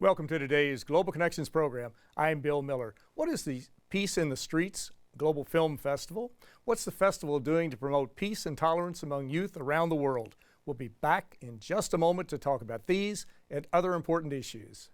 Welcome to today's Global Connections program. I'm Bill Miller. What is the Peace in the Streets Global Film Festival? What's the festival doing to promote peace and tolerance among youth around the world? We'll be back in just a moment to talk about these and other important issues.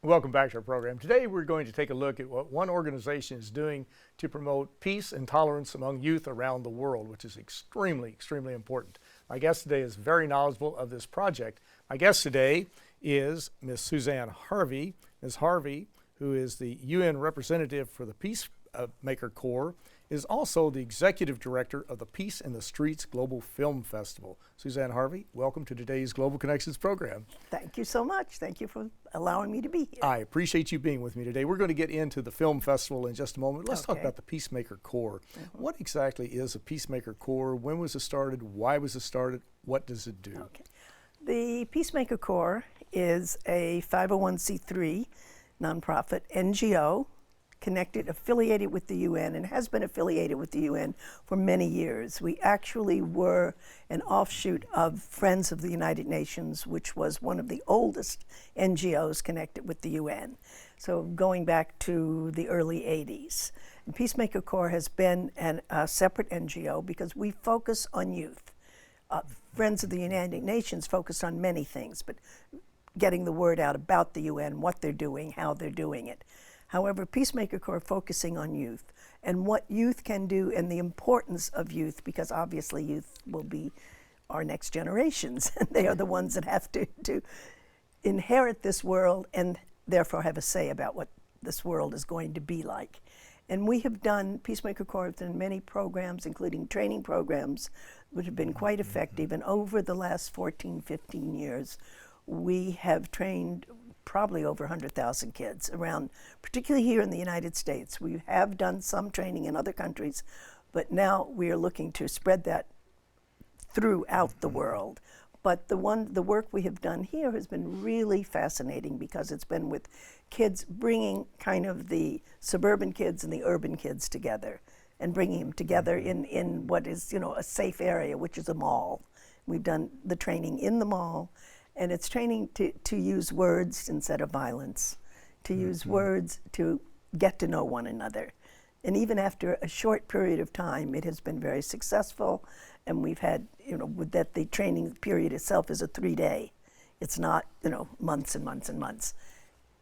Welcome back to our program. Today we're going to take a look at what one organization is doing to promote peace and tolerance among youth around the world, which is extremely important. My guest today is very knowledgeable of this project. My guest today is Ms. Suzanne Harvey. Ms. Harvey, who is the UN representative for the Peacemaker Corps, is also the executive director of the Peace in the Streets Global Film Festival. Suzanne Harvey, welcome to today's Global Connections program. Thank you so much. Thank you for allowing me to be here. I appreciate you being with me today. We're going to get into the film festival in just a moment. Let's talk about the Peacemaker Corps. What exactly is a Peacemaker Corps? When was it started? Why was it started? What does it do? The Peacemaker Corps is a 501c3 nonprofit NGO affiliated with the UN, and has been affiliated with the UN for many years. We actually were an offshoot of Friends of the United Nations, which was one of the oldest NGOs connected with the UN. So going back to the early 80s. And Peacemaker Corps has been a separate NGO because we focus on youth. Friends of the United Nations focus on many things, but getting the word out about the UN, what they're doing, how they're doing it. However, Peacemaker Corps focusing on youth and what youth can do and the importance of youth, because obviously youth will be our next generations. They are the ones that have to inherit this world and therefore have a say about what this world is going to be like. And we have done, Peacemaker Corps has done many programs, including training programs, which have been quite effective. And over the last 14, 15 years, we have trained probably over 100,000 kids around, particularly here in the United States. We have done some training in other countries, but now we are looking to spread that throughout the world. But the work we have done here has been really fascinating because it's been with kids, bringing kind of the suburban kids and the urban kids together and bringing them together in what is, a safe area, which is a mall. We've done the training in the mall. And it's training to use words instead of violence, to use words to get to know one another. And even after a short period of time, it has been very successful. And we've had, with that the training period itself is a 3-day. It's not, months and months and months.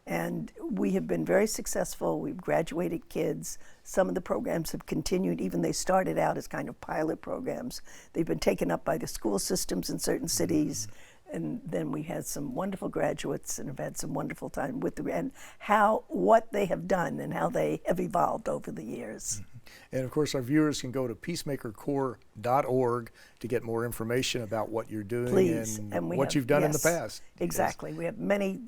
And we have been very successful. We've graduated kids. Some of the programs have continued, even they started out as kind of pilot programs. They've been taken up by the school systems in certain cities. And then we had some wonderful graduates and have had some wonderful time with them, and what they have done and how they have evolved over the years. And of course, our viewers can go to peacemakercorps.org to get more information about what you're doing and what you've done in the past. Exactly. We have many,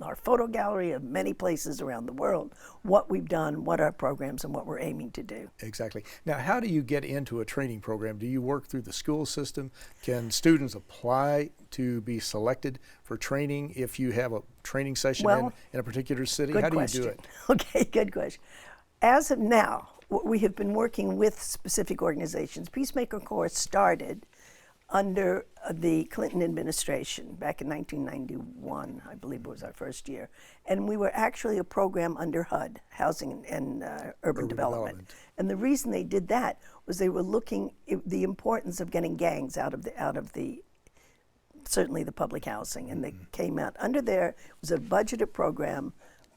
our photo gallery of many places around the world, what we've done, what our programs, and what we're aiming to do. Exactly. Now, how do you get into a training program? Do you work through the school system? Can students apply to be selected for training if you have a training session in a particular city? How do you do it? Okay, good question. As of now, we have been working with specific organizations. Peacemaker Corps started under the Clinton administration back in 1991, I believe it was our first year. And we were actually a program under HUD, Housing and Urban Development. And the reason they did that was they were looking at the importance of getting gangs out of the certainly the public housing. And they came out under there. It was a budgeted program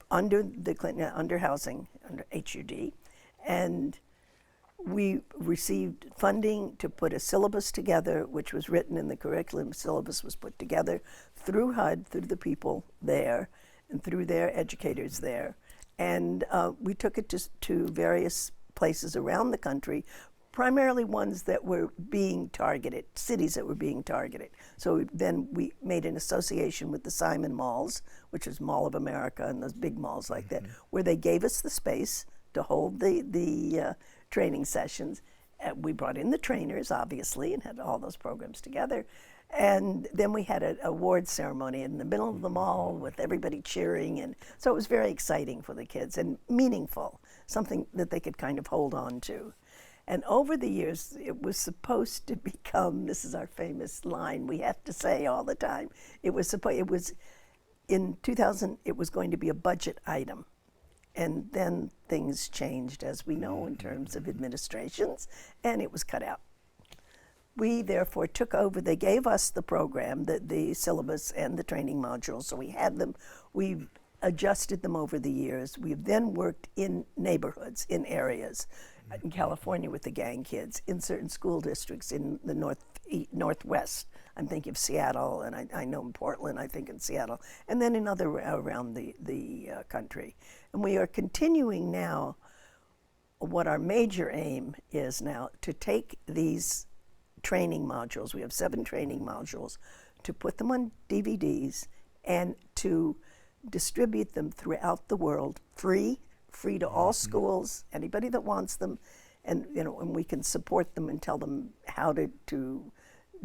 under the Clinton, under housing, under HUD. And We received funding to put a syllabus together, which was written, and the curriculum syllabus was put together through HUD, through the people there, and through their educators there. And we took it to various places around the country, primarily ones that were being targeted, cities that were being targeted. So then we made an association with the Simon Malls, which is Mall of America and those big malls like that, where they gave us the space to hold the training sessions. We brought in the trainers, obviously, and had all those programs together. And then we had an awards ceremony in the middle of the mall with everybody cheering. And so it was very exciting for the kids and meaningful, something that they could kind of hold on to. And over the years, it was supposed to become, this is our famous line we have to say all the time, it was in 2000, it was going to be a budget item. And then things changed, as we know, in terms of administrations, and it was cut out. We therefore took over. They gave us the program, the syllabus and the training modules, so we had them. We've adjusted them over the years. We've then worked in neighborhoods, in areas, in California with the gang kids, in certain school districts in the Northwest. I'm thinking of Seattle, and I know in Portland, I think in Seattle, and then in other around the country. And we are continuing now, what our major aim is now, to take these training modules, we have 7 training modules, to put them on DVDs and to distribute them throughout the world, free to all schools, anybody that wants them, and and we can support them and tell them how to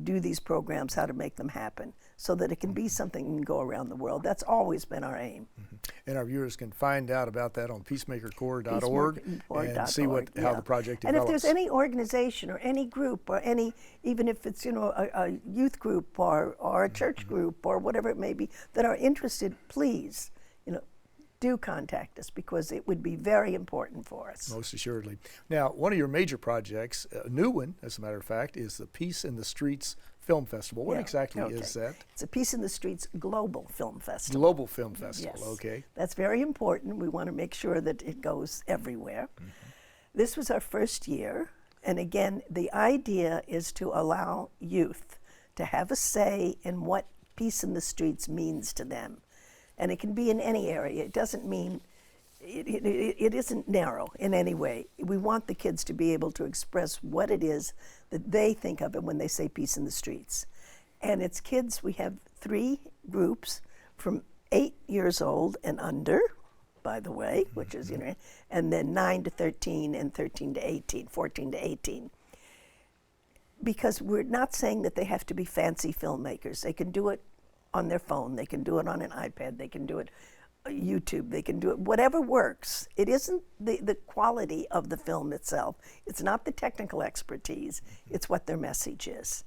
do these programs, how to make them happen, so that it can be something that can go around the world. That's always been our aim. And our viewers can find out about that on peacemakercorps.org and see how the project develops. And if there's any organization or any group or even if it's a youth group or a church group or whatever it may be that are interested, please do contact us, because it would be very important for us. Most assuredly. Now, one of your major projects, a new one, as a matter of fact, is the Peace in the Streets Film Festival. What exactly is that? It's a Peace in the Streets Global Film Festival. Global Film Festival, yes. Okay. That's very important. We want to make sure that it goes everywhere. This was our first year, and again, the idea is to allow youth to have a say in what peace in the streets means to them. And it can be in any area. It doesn't mean, it isn't narrow in any way. We want the kids to be able to express what it is that they think of it when they say peace in the streets. And it's kids, we have 3 groups from 8 years old and under, by the way, which is, and then 9 to 13 and 13 to 18, 14 to 18. Because we're not saying that they have to be fancy filmmakers. They can do it on their phone, they can do it on an iPad, they can do it YouTube, they can do it, whatever works. It isn't the quality of the film itself. It's not the technical expertise. It's what their message is.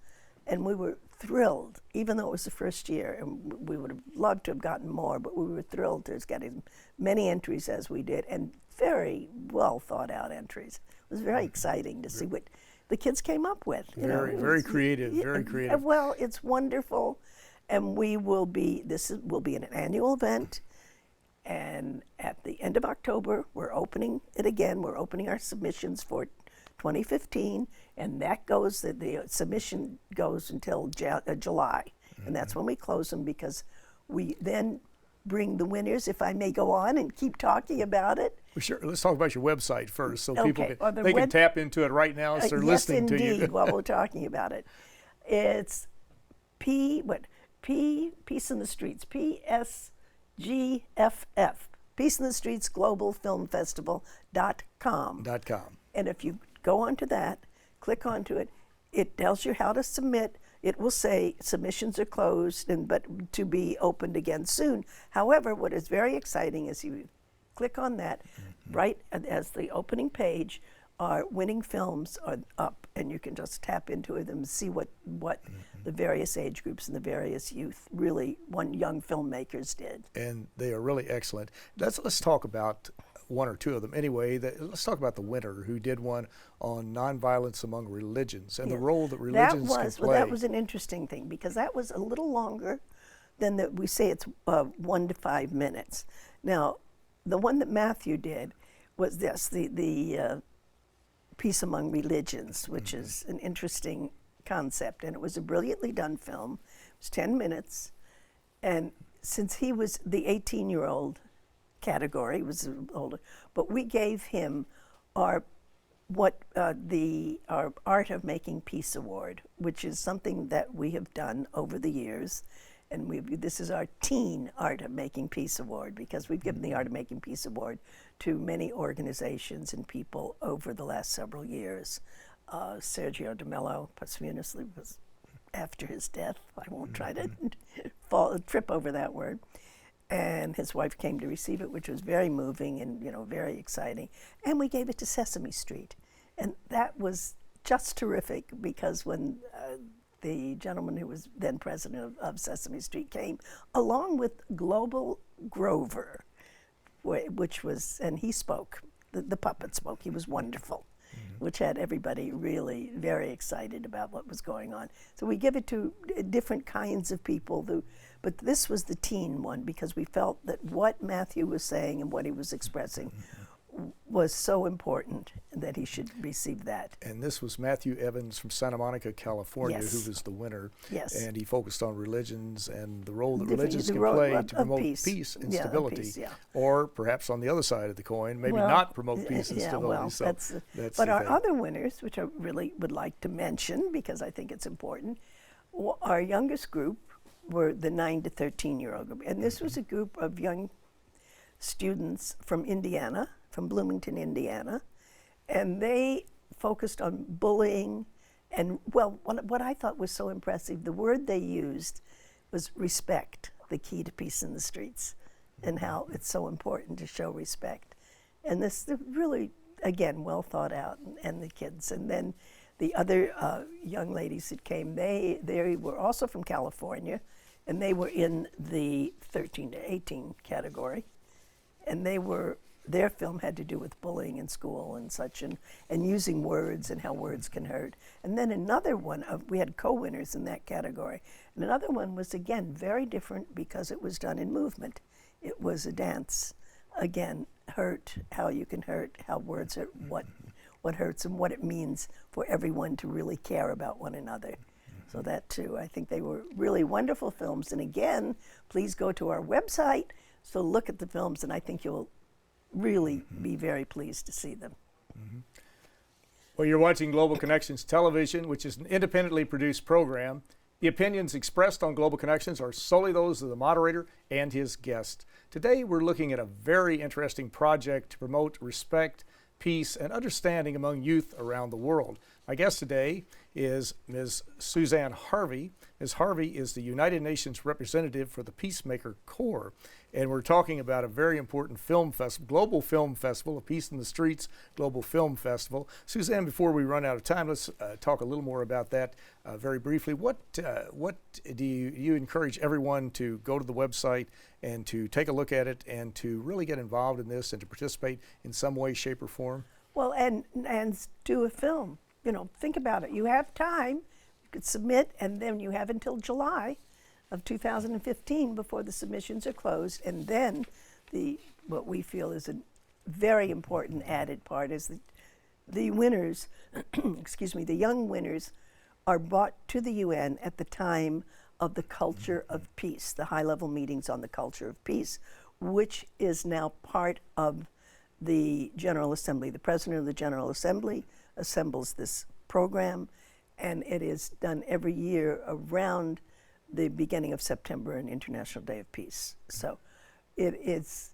And we were thrilled, even though it was the first year, and we would have loved to have gotten more, but we were thrilled to get as many entries as we did, and very well thought out entries. It was very exciting to see what the kids came up with. Very creative, very creative. Well, it's wonderful. And this will be an annual event, and at the end of October, we're opening it again. We're opening our submissions for 2015, and the submission goes until July, and that's when we close them, because we then bring the winners, if I may go on and keep talking about it. Well, sure. Let's talk about your website first, so people can tap into it right now as they're listening to you. Yes, indeed, while we're talking about it. It's Peace in the Streets, PSGFF, Peace in the Streets Global Film Festival.com. And if you go onto that, click onto it, it tells you how to submit. It will say submissions are closed, but to be opened again soon. However, what is very exciting is you click on that, right as the opening page, our winning films are up, and you can just tap into them and see what the various age groups and the various youth, young filmmakers did. And they are really excellent. Let's talk about one or two of them. Anyway, let's talk about the winner who did one on nonviolence among religions and the role that religions can play. Well, that was an interesting thing, because that was a little longer than we say it's 1 to 5 minutes. Now, the one that Matthew did was this, the Peace Among Religions, which is an interesting concept. And it was a brilliantly done film. It was 10 minutes. And since he was the 18-year-old category, he was older, but we gave him our Art of Making Peace Award, which is something that we have done over the years. And this is our teen Art of Making Peace Award, because we've given the Art of Making Peace Award to many organizations and people over the last several years. Sergio de Mello posthumously was after his death. I won't try to trip over that word. And his wife came to receive it, which was very moving and very exciting. And we gave it to Sesame Street, and that was just terrific, because when the gentleman who was then president of Sesame Street came, along with Global Grover, which was, and he spoke, the puppet spoke, he was wonderful, which had everybody really very excited about what was going on. So we give it to different kinds of people, but this was the teen one, because we felt that what Matthew was saying and what he was expressing was so important that he should receive that. And this was Matthew Evans from Santa Monica, California, Yes. who was the winner. Yes. And he focused on religions and the role that The religions can role play of to promote peace. and Yeah, of stability. peace, yeah. Or perhaps on the other side of the coin, maybe Well, not promote peace and yeah, stability. well, So that's that's but the our thing. other winners, which I really would like to mention because I think it's important, our youngest group were the 9 to 13-year-old group. And this was a group of young students from Indiana, from Bloomington, Indiana, and they focused on bullying. And well, what I thought was so impressive, the word they used was respect, the key to peace in the streets, and how it's so important to show respect. And this really, again, well thought out, and the kids. And then the other young ladies that came, they were also from California, and they were in the 13 to 18 category. And their film had to do with bullying in school and such, and using words and how words can hurt. And then another one, we had co-winners in that category. And another one was, again, very different because it was done in movement. It was a dance. Again, hurt, how you can hurt, how words hurt, what hurts, and what it means for everyone to really care about one another. So that too, I think they were really wonderful films. And again, please go to our website, so look at the films, and I think you'll really be very pleased to see them. Well, you're watching Global Connections Television, which is an independently produced program. The opinions expressed on Global Connections are solely those of the moderator and his guest. Today, we're looking at a very interesting project to promote respect, peace, and understanding among youth around the world. My guest today is Ms. Suzanne Harvey. Ms. Harvey is the United Nations representative for the Peacemaker Corps, and we're talking about a very important film festival, global film festival, a Peace in the Streets Global Film Festival. Suzanne, before we run out of time, let's talk a little more about that very briefly. What do you encourage everyone to go to the website and to take a look at it and to really get involved in this and to participate in some way, shape, or form? Well, and do a film. Think about it. You have time. You could submit, and then you have until July of 2015 before the submissions are closed. And then what we feel is a very important added part is the winners, the young winners are brought to the UN at the time of the Culture of Peace, the high-level meetings on the Culture of Peace, which is now part of the General Assembly. The President of the General Assembly assembles this program, and it is done every year around the beginning of September, an International Day of Peace. So it is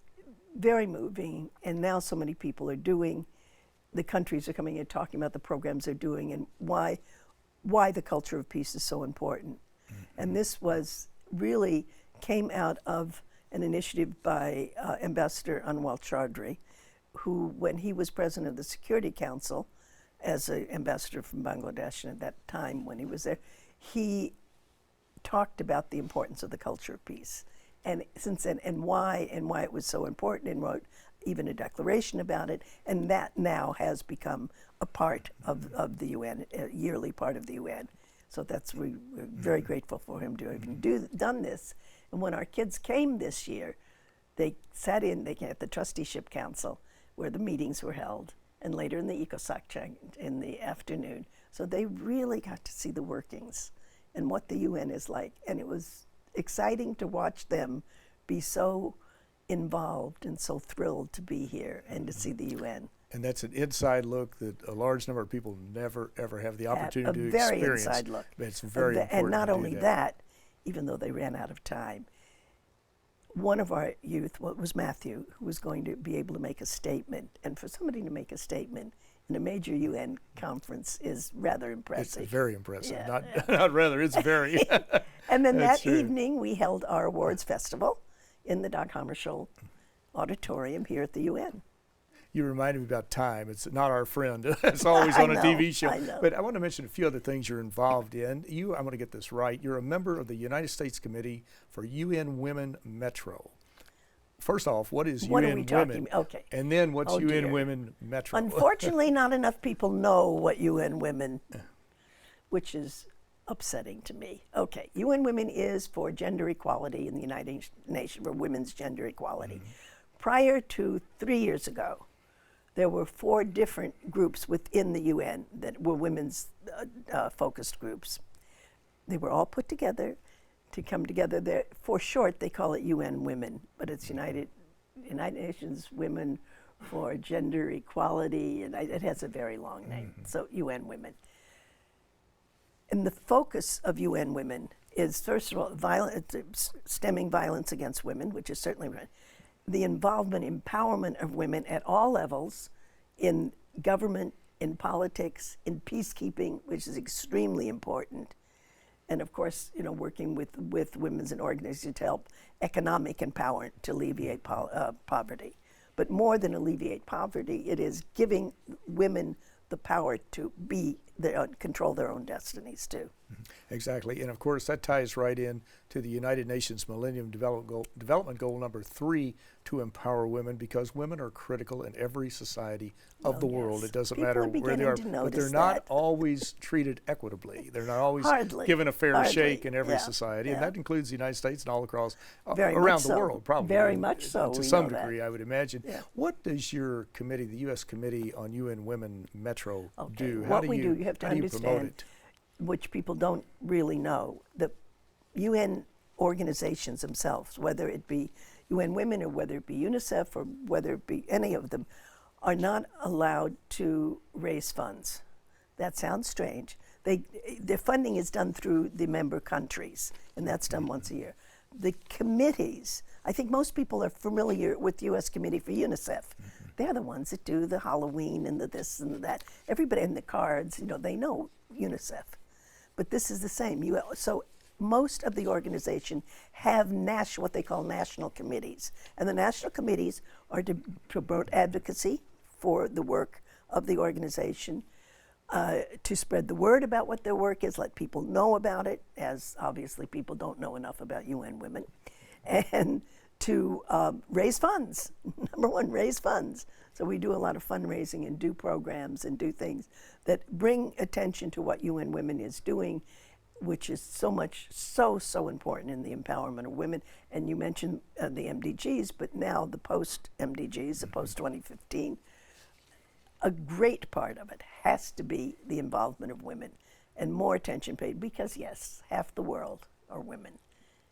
very moving, and now so many people are doing, the countries are coming in talking about the programs they're doing and why the culture of peace is so important. And this really came out of an initiative by Ambassador Anwar Chaudhry, who, when he was president of the Security Council, as an ambassador from Bangladesh, and at that time when he was there, he talked about the importance of the culture of peace, and since then, and why it was so important, and wrote even a declaration about it, and that now has become a part of the UN, a yearly part of the UN. So we're very grateful for him to have done this. And when our kids came this year, they sat in at the trusteeship council where the meetings were held, and later in the ECOSOC in the afternoon. So they really got to see the workings and what the UN is like. And it was exciting to watch them be so involved and so thrilled to be here and to see the UN. And that's an inside look that a large number of people never, ever have the opportunity to very experience. inside look. It's very important And not to do only that, even though they ran out of time, one of our youth, was Matthew, who was going to be able to make a statement. And for somebody to make a statement in a major UN conference is rather impressive. It's very impressive. Yeah, Not rather, it's very. And then That's that true. evening, we held our awards festival in the Dag Hammarskjöld Auditorium here at the UN. You reminded me about time. It's not our friend. It's always on a TV show. I know. But I want to mention a few other things you're involved in. I'm going to get this right. You're a member of the United States Committee for UN Women Metro. First off, what is What are UN we talking Women? about? Okay. And then what's Oh, UN dear. Women Metro? Unfortunately, not enough people know what UN Women, which is upsetting to me. Okay, UN Women is for gender equality in the United Nations, for women's gender equality. Prior to 3 years ago, there were 4 different groups within the UN that were women's focused groups. They were all put together to come together. For short, they call it UN Women, but it's United Nations Women for Gender Equality, and it has a very long name, so UN Women. And the focus of UN Women is, first of all, stemming violence against women, which is certainly right. The involvement, empowerment of women at all levels in government, in politics, in peacekeeping, which is extremely important. And of course, working with women's and organizations to help economic empowerment to alleviate poverty. But more than alleviate poverty, it is giving women the power to control their own destinies too. Exactly. And of course, that ties right in to the United Nations Millennium Development Goal number 3, to empower women, because women are critical in every society of the world. Yes. It doesn't People matter are where they are, beginning to but they're notice not that. always treated equitably. They're not always Hardly. given a fair Hardly. shake in every Yeah. society, Yeah. and that includes the United States and all across Very around much the so. world, probably. Very much so, To we some know that. degree, I would imagine. Yeah. What does your committee, the U.S. Committee on UN Women Metro, Okay. do? What we do, you have to how do you promote understand, it? which people don't really know, the UN organizations themselves, whether it be UN Women or whether it be UNICEF or whether it be any of them, are not allowed to raise funds. That sounds strange. Their funding is done through the member countries, and that's done once a year. The committees, I think most people are familiar with the U.S. Committee for UNICEF. They're the ones that do the Halloween and the this and the that. Everybody in the cards, they know UNICEF. But this is the same. So most of the organization have what they call national committees. And the national committees are to promote advocacy for the work of the organization, to spread the word about what their work is, let people know about it, as obviously people don't know enough about UN Women, and to raise funds. Number one, raise funds. So we do a lot of fundraising and do programs and do things that bring attention to what UN Women is doing, which is so important in the empowerment of women. And you mentioned the MDGs, but now the post-MDGs, the post-2015, a great part of it has to be the involvement of women and more attention paid, because yes, half the world are women.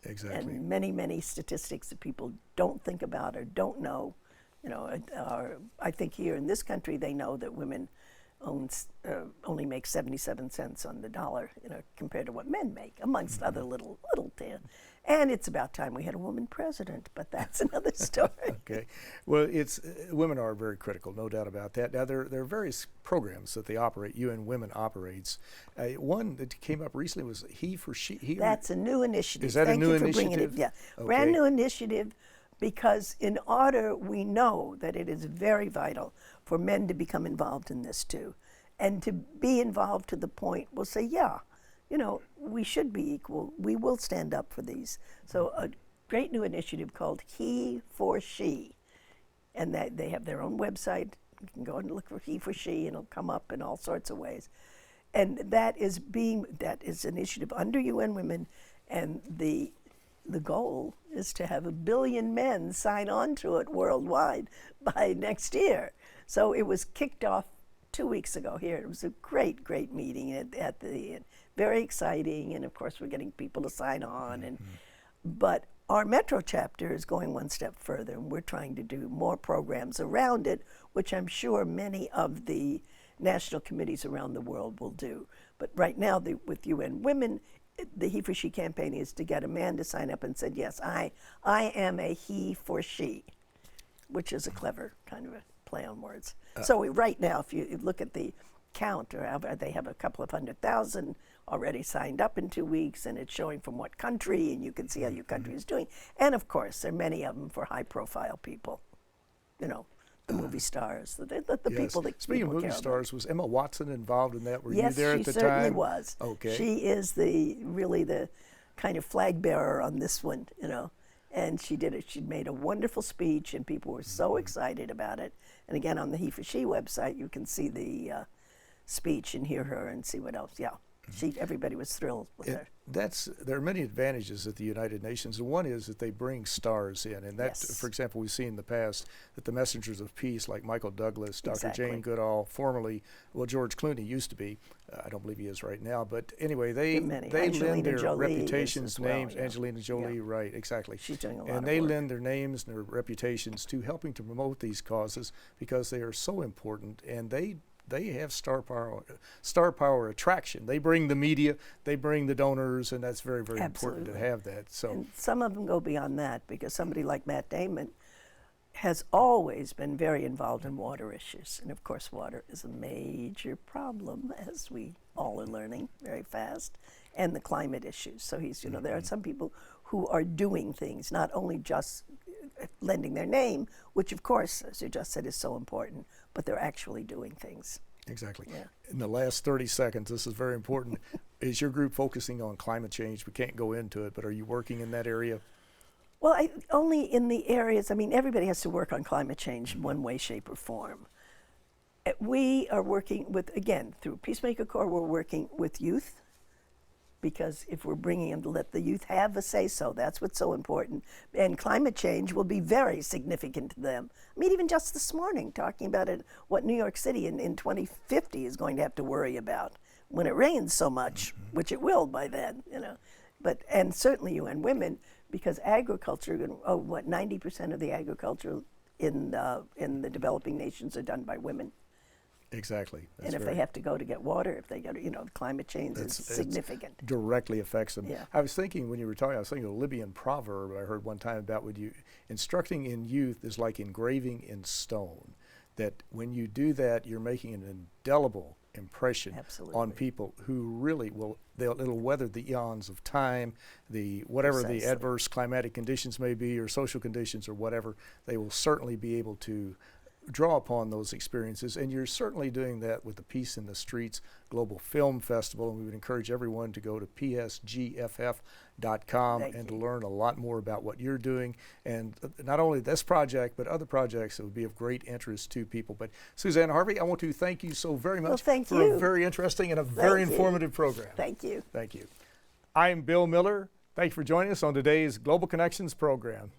Exactly. And many statistics that people don't think about or don't know. I think here in this country they know that women only make 77 cents on the dollar, compared to what men make, amongst other little things. And it's about time we had a woman president, but that's another story. Okay. Well, women are very critical, no doubt about that. Now, there are various programs that they operate, UN Women operates. One that came up recently was He for She. That's a new initiative. Is that Thank a new you for initiative? bringing it. Yeah, Okay. brand new initiative, because we know that it is very vital for men to become involved in this too, and to be involved to the point we'll say, yeah, we should be equal. We will stand up for these. So a great new initiative called He for She, and they have their own website. You can go and look for He for She, and it'll come up in all sorts of ways. And that is an initiative under UN Women, and the the goal is to have 1 billion men sign on to it worldwide by next year. So it was kicked off 2 weeks ago here. It was a great, great meeting at the end. Very exciting, and of course we're getting people to sign on. And but our Metro chapter is going one step further, and we're trying to do more programs around it, which I'm sure many of the national committees around the world will do. But right now, with UN Women, the He for She campaign is to get a man to sign up and said, yes, I am a he for she, which is a clever kind of a play on words. So right now, if you look at the count, they have a couple of 100,000 already signed up in 2 weeks, and it's showing from what country, and you can see how your country is doing. And of course, there are many of them for high-profile people, you know, the movie stars, the Yes. people that Speaking people of movie care stars, about. was Emma Watson involved in that? Were Yes, you there at the she certainly time? was. Okay. She is really the kind of flag bearer on this one, you know. And she did it. She made a wonderful speech, and people were so excited about it. And again, on the He for She website, you can see the speech and hear her and see what else. Yeah, everybody was thrilled with her. There are many advantages at the United Nations, and one is that they bring stars in, and that, Yes. for example, we've seen in the past that the messengers of peace, like Michael Douglas, Dr. Exactly. Jane Goodall, formerly, well, George Clooney used to be, I don't believe he is right now, but anyway, they lend Angelina their Jolie is reputations, as well, names, yeah. Angelina Jolie, Yeah. right, exactly. She's doing a lot and of they work. lend their names and their reputations to helping to promote these causes because they are so important, and they have star power attraction. They bring the media, they bring the donors, and that's very, very important to Absolutely. have that. So And some of them go beyond that, because somebody like Matt Damon has always been very involved in water issues. And of course, water is a major problem, as we all are learning very fast, and the climate issues. So he's, you know, there are some people who are doing things, not only just lending their name, which of course, as you just said, is so important, but they're actually doing things. exactly. Yeah. In the last 30 seconds, this is very important. Is your group focusing on climate change? We can't go into it, but are you working in that area? Well, only in the areas, I mean, everybody has to work on climate change in one way, shape, or form. We are working with, again, through Peacemaker Corps, we're working with youth, because if we're bringing them to let the youth have a say-so, that's what's so important. And climate change will be very significant to them. I mean, even just this morning, talking about it, what New York City in 2050 is going to have to worry about when it rains so much, which it will by then, you know. But, and certainly UN Women, because agriculture, 90% of the agriculture in the developing nations are done by women. Exactly. And if they have to go to get water, if they go to, you know, climate change is significant. Directly affects them. Yeah. I was thinking when you were talking, I was thinking of a Libyan proverb I heard one time about when you instructing in youth is like engraving in stone. That when you do that, you're making an indelible impression Absolutely. on people who really it'll weather the eons of time, whatever the Precisely. adverse climatic conditions may be, or social conditions, or whatever. They will certainly be able to draw upon those experiences, and you're certainly doing that with the Peace in the Streets Global Film Festival, and we would encourage everyone to go to psgff.com and to learn a lot more about what you're doing, and not only this project, but other projects that would be of great interest to people. But Suzanne Harvey, I want to thank you so very much for a very interesting and a very informative program. Thank you. Thank you. I'm Bill Miller. Thank you for joining us on today's Global Connections program.